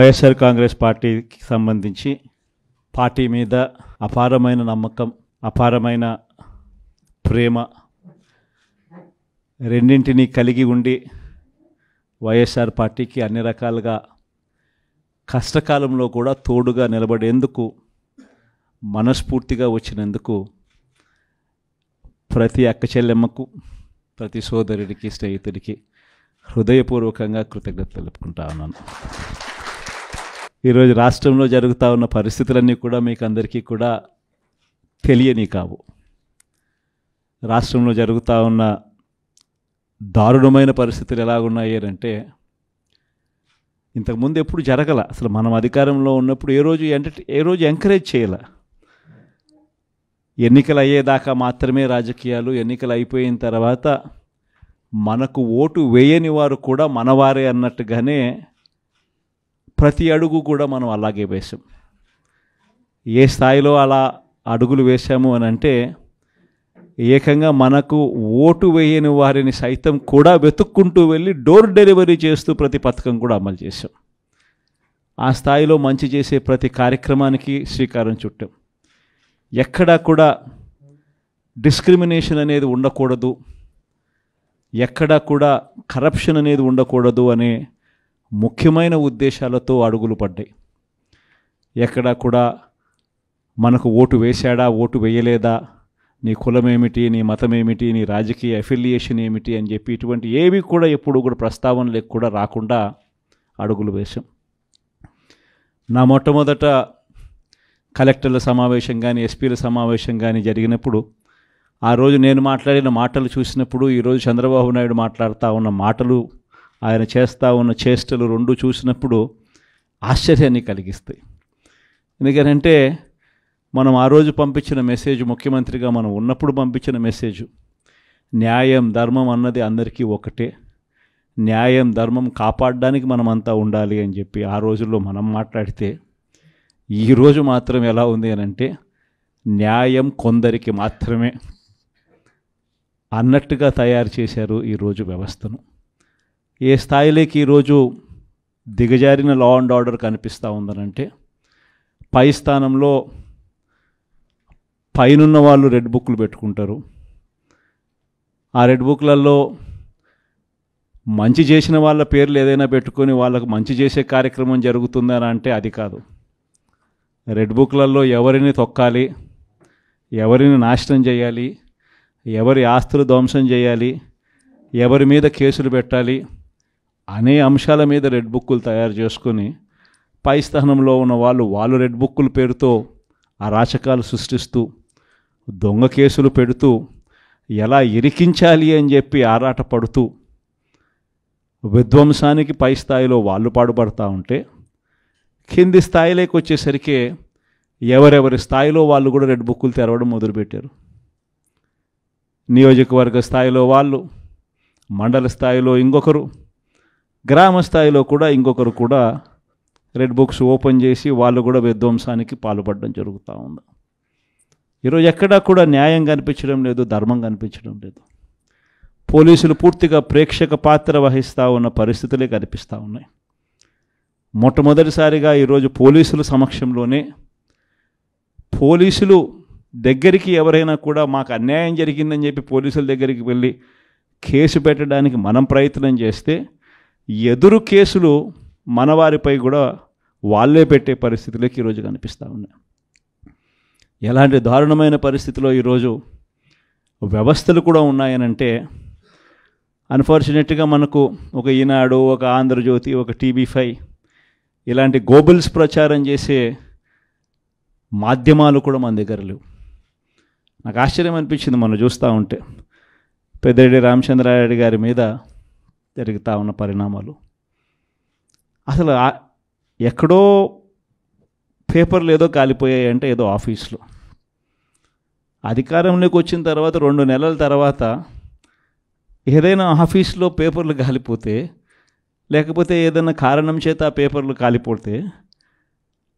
వైఎస్ఆర్ కాంగ్రెస్ పార్టీకి సంబంధించి పార్టీ మీద అపారమైన నమ్మకం, అపారమైన ప్రేమ రెండింటినీ కలిగి ఉండి వైఎస్ఆర్ పార్టీకి అన్ని రకాలుగా కష్టకాలంలో కూడా తోడుగా నిలబడేందుకు మనస్ఫూర్తిగా వచ్చినందుకు ప్రతి అక్క చెల్లెమ్మకు, ప్రతి సోదరుడికి, స్నేహితుడికి హృదయపూర్వకంగా కృతజ్ఞతలు తెలుపుకుంటా ఉన్నాను. ఈరోజు రాష్ట్రంలో జరుగుతూ ఉన్న పరిస్థితులన్నీ కూడా మీకు అందరికీ కూడా తెలియని కావు. రాష్ట్రంలో జరుగుతూ ఉన్న దారుణమైన పరిస్థితులు ఎలాగున్నాయి అంటే ఇంతకుముందు ఎప్పుడు జరగల. అసలు మనం అధికారంలో ఉన్నప్పుడు ఏ రోజు ఎంకరేజ్ చేయాల. ఎన్నికలు అయ్యేదాకా మాత్రమే రాజకీయాలు, ఎన్నికలు అయిపోయిన తర్వాత మనకు ఓటు వేయని వారు కూడా మనవారే అన్నట్టుగానే ప్రతి అడుగు కూడా మనం అలాగే వేసాం. ఏ స్థాయిలో అలా అడుగులు వేశాము అని అంటే ఏకంగా మనకు ఓటు వేయని వారిని సైతం కూడా వెతుక్కుంటూ వెళ్ళి డోర్ డెలివరీ చేస్తూ ప్రతి పథకం కూడా అమలు చేశాం. ఆ స్థాయిలో మంచి చేసే ప్రతి కార్యక్రమానికి శ్రీకారం చుట్టాం. ఎక్కడా కూడా డిస్క్రిమినేషన్ అనేది ఉండకూడదు, ఎక్కడా కూడా కరప్షన్ అనేది ఉండకూడదు అనే ముఖ్యమైన ఉద్దేశాలతో అడుగులు పడ్డాయి. ఎక్కడా కూడా మనకు ఓటు వేశాడా, ఓటు వేయలేదా, నీ కులం ఏమిటి, నీ మతం ఏమిటి, నీ రాజకీయ అఫిలియేషన్ ఏమిటి అని చెప్పి ఇటువంటి ఏవి కూడా ఎప్పుడు కూడా ప్రస్తావనలకు కూడా రాకుండా అడుగులు వేశాం. నా మొట్టమొదట కలెక్టర్ల సమావేశం కానీ, ఎస్పీల సమావేశం కానీ జరిగినప్పుడు ఆ రోజు నేను మాట్లాడిన మాటలు చూసినప్పుడు, ఈరోజు చంద్రబాబు నాయుడు మాట్లాడుతూ ఉన్న మాటలు, ఆయన చేస్తూ ఉన్న చేష్టలు రెండు చూసినప్పుడు ఆశ్చర్యాన్ని కలిగిస్తాయి. ఎందుకంటే మనం ఆ రోజు పంపించిన మెసేజ్, ముఖ్యమంత్రిగా మనం ఉన్నప్పుడు పంపించిన మెసేజ్, న్యాయం ధర్మం అన్నది అందరికీ ఒకటే, న్యాయం ధర్మం కాపాడడానికి మనమంతా ఉండాలి అని చెప్పి ఆ రోజుల్లో మనం మాట్లాడితే, ఈరోజు మాత్రం ఎలా ఉంది అని అంటే న్యాయం కొందరికి మాత్రమే అన్నట్టుగా తయారు చేశారు ఈరోజు వ్యవస్థను. ఏ స్థాయిలోకి ఈరోజు దిగజారిన లా అండ్ ఆర్డర్ కనిపిస్తూ ఉందనంటే, పై స్థానంలో పైనున్న వాళ్ళు రెడ్ బుక్లు పెట్టుకుంటారు. ఆ రెడ్ బుక్లలో మంచి చేసిన వాళ్ళ పేర్లు ఏదైనా పెట్టుకొని వాళ్ళకు మంచి చేసే కార్యక్రమం జరుగుతుందని అంటే అది కాదు. రెడ్ బుక్లలో ఎవరిని తొక్కాలి, ఎవరిని నాశనం చేయాలి, ఎవరి ఆస్తులు ధ్వంసం చేయాలి, ఎవరి మీద కేసులు పెట్టాలి అనే అంశాల మీద రెడ్ బుక్కులు తయారు చేసుకొని పై స్థానంలో ఉన్న వాళ్ళు రెడ్ బుక్కుల పేరుతో అరాచకాలు సృష్టిస్తూ, దొంగ కేసులు పెడుతూ, ఎలా ఇరికించాలి అని చెప్పి ఆరాట పడుతూ విధ్వంసానికి పై స్థాయిలో వాళ్ళు పాటుపడుతూ ఉంటే, కింది స్థాయిలోకి వచ్చేసరికి ఎవరెవరి స్థాయిలో వాళ్ళు కూడా రెడ్ బుక్కులు తెరవడం మొదలుపెట్టారు. నియోజకవర్గ స్థాయిలో వాళ్ళు, మండల స్థాయిలో ఇంకొకరు, గ్రామ స్థాయిలో కూడా ఇంకొకరు కూడా రెడ్ బుక్స్ ఓపెన్ చేసి వాళ్ళు కూడా విధ్వంసానికి పాల్పడడం జరుగుతూ ఉంది. ఈరోజు ఎక్కడా కూడా న్యాయం కనిపించడం లేదు, ధర్మం కనిపించడం లేదు. పోలీసులు పూర్తిగా ప్రేక్షక పాత్ర వహిస్తూ ఉన్న పరిస్థితులే కనిపిస్తూ ఉన్నాయి. మొట్టమొదటిసారిగా ఈరోజు పోలీసుల సమక్షంలోనే, పోలీసులు దగ్గరికి ఎవరైనా కూడా మాకు అన్యాయం జరిగిందని చెప్పి పోలీసుల దగ్గరికి వెళ్ళి కేసు పెట్టడానికి మనం ప్రయత్నం చేస్తే, ఎదురు కేసులు మనవారిపై కూడా వాళ్ళే పెట్టే పరిస్థితులకి ఈరోజు కనిపిస్తూ ఉన్నాయి. ఎలాంటి దారుణమైన పరిస్థితిలో ఈరోజు వ్యవస్థలు కూడా ఉన్నాయనంటే, అన్ఫార్చునేట్గా మనకు ఒక ఈనాడు, ఒక ఆంధ్రజ్యోతి, ఒక TV5 ఇలాంటి గోబుల్స్ ప్రచారం చేసే మాధ్యమాలు కూడా మన దగ్గర లేవు. నాకు ఆశ్చర్యం అనిపించింది మనం చూస్తూ ఉంటే, పెద్దిరెడ్డి రామచంద్రారెడ్డి గారి మీద జరుగుతూ ఉన్న పరిణామాలు. అసలు ఎక్కడో పేపర్లు ఏదో కాలిపోయాయి అంటే ఏదో ఆఫీస్లో, అధికారంలోకి వచ్చిన తర్వాత 2 నెలల తర్వాత ఏదైనా ఆఫీస్లో పేపర్లు కాలిపోతే, లేకపోతే ఏదైనా కారణం చేత ఆ పేపర్లు కాలిపోతే,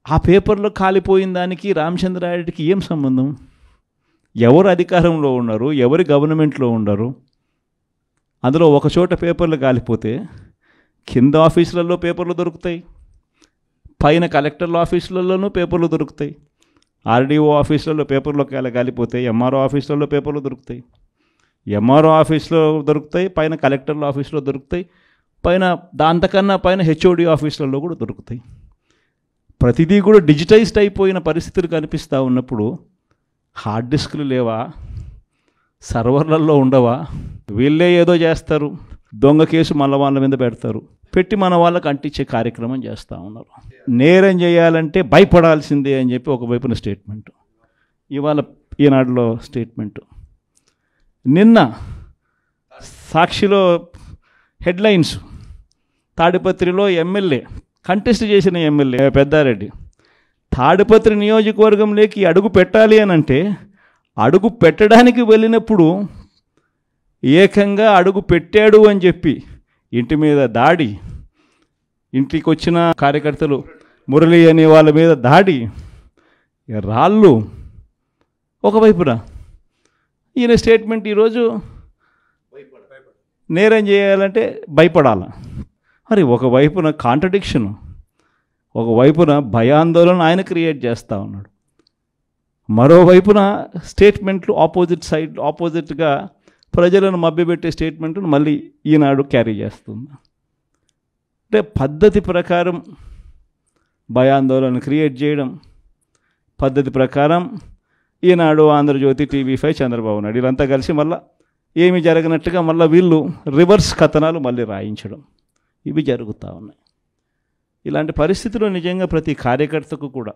ఆ పేపర్లో కాలిపోయిన దానికి రామచంద్రారెడ్డికి ఏం సంబంధం? ఎవరు అధికారంలో ఉన్నారు, ఎవరి గవర్నమెంట్లో ఉన్నారు? అందులో ఒక చోట పేపర్లు కాలిపోతే కింద ఆఫీసులలో పేపర్లు దొరుకుతాయి, పైన కలెక్టర్ల ఆఫీసులలోనూ పేపర్లు దొరుకుతాయి, ఆర్డీఓ ఆఫీసులలో పేపర్లో కాలిపోతాయి, ఎంఆర్ఓ ఆఫీసులలో పేపర్లు దొరుకుతాయి, ఎంఆర్ఓ ఆఫీస్లో దొరుకుతాయి, పైన కలెక్టర్ల ఆఫీసులో దొరుకుతాయి, పైన అంతకన్నా పైన హెచ్ఓడి ఆఫీసులలో కూడా దొరుకుతాయి. ప్రతిదీ కూడా డిజిటైజ్డ్ అయిపోయిన పరిస్థితులు కనిపిస్తూ ఉన్నప్పుడు హార్డ్ డిస్క్లు లేవా, సర్వర్లలో ఉండవా? వీళ్ళే ఏదో చేస్తారు, దొంగ కేసు మళ్ళీ వాళ్ళ మీద పెట్టి మన వాళ్ళకి అంటించే కార్యక్రమం చేస్తూ ఉన్నారు. నేరం చేయాలంటే భయపడాల్సిందే అని చెప్పి ఒకవైపున స్టేట్మెంట్, ఇవాళ ఈనాడులో స్టేట్మెంట్, నిన్న సాక్షిలో హెడ్లైన్స్, తాడిపత్రిలో ఎమ్మెల్యే కంటెస్ట్ చేసిన ఎమ్మెల్యే పెద్దారెడ్డి తాడిపత్రి నియోజకవర్గంలోకి అడుగు పెట్టాలి అని అంటే అడుగు పెట్టడానికి వెళ్ళినప్పుడు ఏకంగా అడుగు పెట్టాడు అని చెప్పి ఇంటి మీద దాడి, ఇంటికి వచ్చిన కార్యకర్తలు మురళి అనే వాళ్ళ మీద దాడి, రాళ్ళు ఒకవైపున. ఈయన స్టేట్మెంట్ ఈరోజు నేరం చేయాలంటే భయపడాల. మరి ఒకవైపున కాంట్రడిక్షన్, ఒకవైపున భయాందోళన ఆయన క్రియేట్ చేస్తూ ఉన్నాడు, మరోవైపున స్టేట్మెంట్లు ఆపోజిట్గా ప్రజలను మభ్యపెట్టే స్టేట్మెంట్ను మళ్ళీ ఈనాడు క్యారీ చేస్తుంది. అంటే పద్ధతి ప్రకారం భయాందోళన క్రియేట్ చేయడం, పద్ధతి ప్రకారం ఈనాడు, ఆంధ్రజ్యోతి, టీవీ5, చంద్రబాబు నాయుడు వీళ్ళంతా కలిసి మళ్ళీ ఏమి జరగనట్టుగా మళ్ళీ వీళ్ళు రివర్స్ కథనాలు మళ్ళీ రాయించడం, ఇవి జరుగుతూ ఉన్నాయి. ఇలాంటి పరిస్థితుల్లో నిజంగా ప్రతి కార్యకర్తకు కూడా,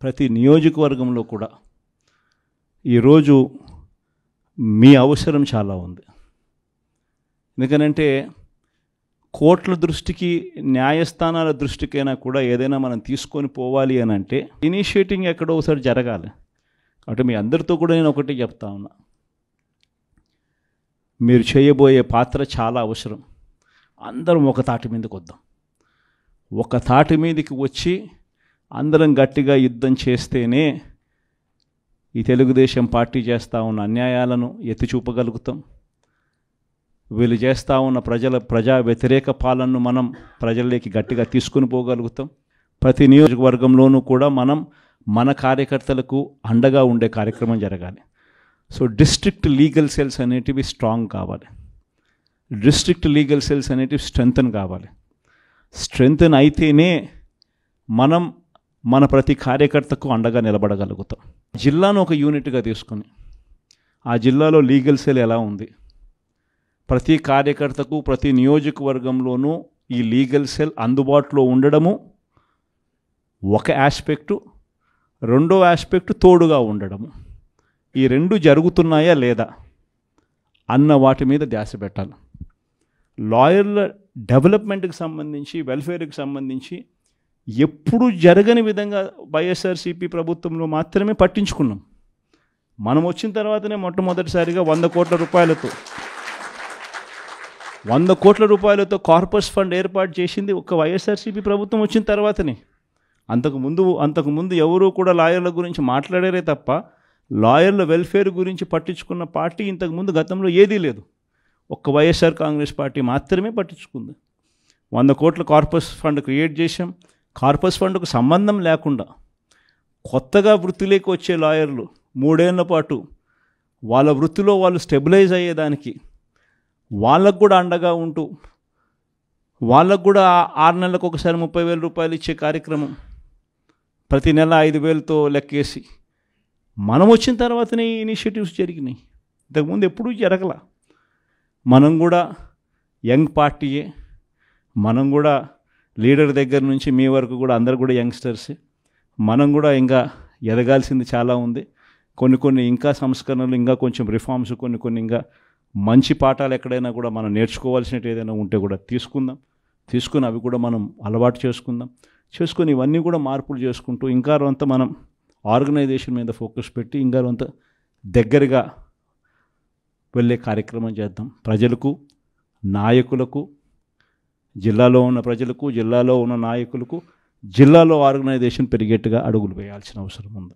ప్రతి నియోజకవర్గంలో కూడా ఈరోజు మీ అవసరం చాలా ఉంది. ఎందుకనంటే కోర్టుల దృష్టికి, న్యాయస్థానాల దృష్టికైనా కూడా ఏదైనా మనం తీసుకొని పోవాలి అని అంటే ఇనిషియేటింగ్ ఎక్కడో ఒకసారి జరగాలి. కాబట్టి మీ అందరితో కూడా నేను ఒకటి చెప్తా ఉన్నా, మీరు చేయబోయే పాత్ర చాలా అవసరం. అందరం ఒక తాటి మీదకి వద్దాం. ఒక తాటి మీదకి వచ్చి అందరం గట్టిగా యుద్ధం చేస్తేనే ఈ తెలుగుదేశం పార్టీ చేస్తూ ఉన్న అన్యాయాలను ఎత్తి చూపగలుగుతాం. వీళ్ళు చేస్తూ ఉన్న ప్రజా వ్యతిరేక పాలనను మనం ప్రజల్లోకి గట్టిగా తీసుకుని పోగలుగుతాం. ప్రతి నియోజకవర్గంలోనూ కూడా మనం మన కార్యకర్తలకు అండగా ఉండే కార్యక్రమం జరగాలి. సో డిస్ట్రిక్ట్ లీగల్ సెల్స్ అనేటివి స్ట్రాంగ్ కావాలి, డిస్ట్రిక్ట్ లీగల్ సెల్స్ అనేటివి స్ట్రెంగ్తన్ కావాలి. స్ట్రెంగ్తన్ అయితేనే మనం మన ప్రతి కార్యకర్తకు అండగా నిలబడగలుగుతాం. జిల్లాను ఒక యూనిట్గా తీసుకొని ఆ జిల్లాలో లీగల్ సెల్ ఎలా ఉంది, ప్రతి కార్యకర్తకు ప్రతి నియోజకవర్గంలోనూ ఈ లీగల్ సెల్ అందుబాటులో ఉండడము ఒక ఆస్పెక్టు, రెండో ఆస్పెక్టు తోడుగా ఉండడము. ఈ రెండు జరుగుతున్నాయా లేదా అన్న వాటి మీద ధ్యాస పెట్టాలి. లాయర్ల డెవలప్మెంట్కి సంబంధించి, వెల్ఫేర్కి సంబంధించి ఎప్పుడు జరగని విధంగా వైఎస్ఆర్సీపీ ప్రభుత్వంలో మాత్రమే పట్టించుకున్నాం. మనం వచ్చిన తర్వాతనే మొట్టమొదటిసారిగా 100 కోట్ల రూపాయలతో కార్పస్ ఫండ్ ఏర్పాటు చేసింది ఒక వైఎస్ఆర్సీపీ ప్రభుత్వం వచ్చిన తర్వాతనే. అంతకుముందు ఎవరూ కూడా లాయర్ల గురించి మాట్లాడారే తప్ప లాయర్ల వెల్ఫేర్ గురించి పట్టించుకున్న పార్టీ ఇంతకుముందు గతంలో ఏదీ లేదు. ఒక్క వైఎస్ఆర్ కాంగ్రెస్ పార్టీ మాత్రమే పట్టించుకుంది. 100 కోట్ల కార్పస్ ఫండ్ క్రియేట్ చేశాం. కార్పస్ ఫండ్కు సంబంధం లేకుండా కొత్తగా వృత్తిలోకి వచ్చే లాయర్లు 3 ఏళ్ల పాటు వాళ్ళ వృత్తిలో వాళ్ళు స్టెబిలైజ్ అయ్యేదానికి వాళ్ళకు కూడా అండగా ఉంటూ, వాళ్ళకు కూడా 6 నెలలకు ఒకసారి 30,000 రూపాయలు ఇచ్చే కార్యక్రమం, ప్రతి నెల 5,000తో లెక్కేసి మనం వచ్చిన తర్వాతనే ఈ ఇనిషియేటివ్స్ జరిగినాయి. ఇంతకుముందు ఎప్పుడూ జరగల. మనం కూడా యంగ్ పార్టీయే, మనం కూడా లీడర్ దగ్గర నుంచి మీ వరకు కూడా అందరు కూడా యంగ్స్టర్సే. మనం కూడా ఇంకా ఎదగాల్సింది చాలా ఉంది. కొన్ని ఇంకా సంస్కరణలు, ఇంకా కొంచెం రిఫార్మ్స్, కొన్ని ఇంకా మంచి పాఠాలు ఎక్కడైనా కూడా మనం నేర్చుకోవాల్సినట్టు ఏదైనా ఉంటే కూడా తీసుకుని అవి కూడా మనం అలవాటు చేసుకొని ఇవన్నీ కూడా మార్పులు చేసుకుంటూ ఇంకా కొంత మనం ఆర్గనైజేషన్ మీద ఫోకస్ పెట్టి ఇంకా కొంత దగ్గరగా వెళ్ళే కార్యక్రమం చేద్దాం. ప్రజలకు, నాయకులకు, జిల్లాలో ఉన్న ప్రజలకు, జిల్లాలో ఉన్న నాయకులకు, జిల్లాలో ఆర్గనైజేషన్ పెరిగేట్టుగా అడుగులు వేయాల్సిన అవసరం ఉంది.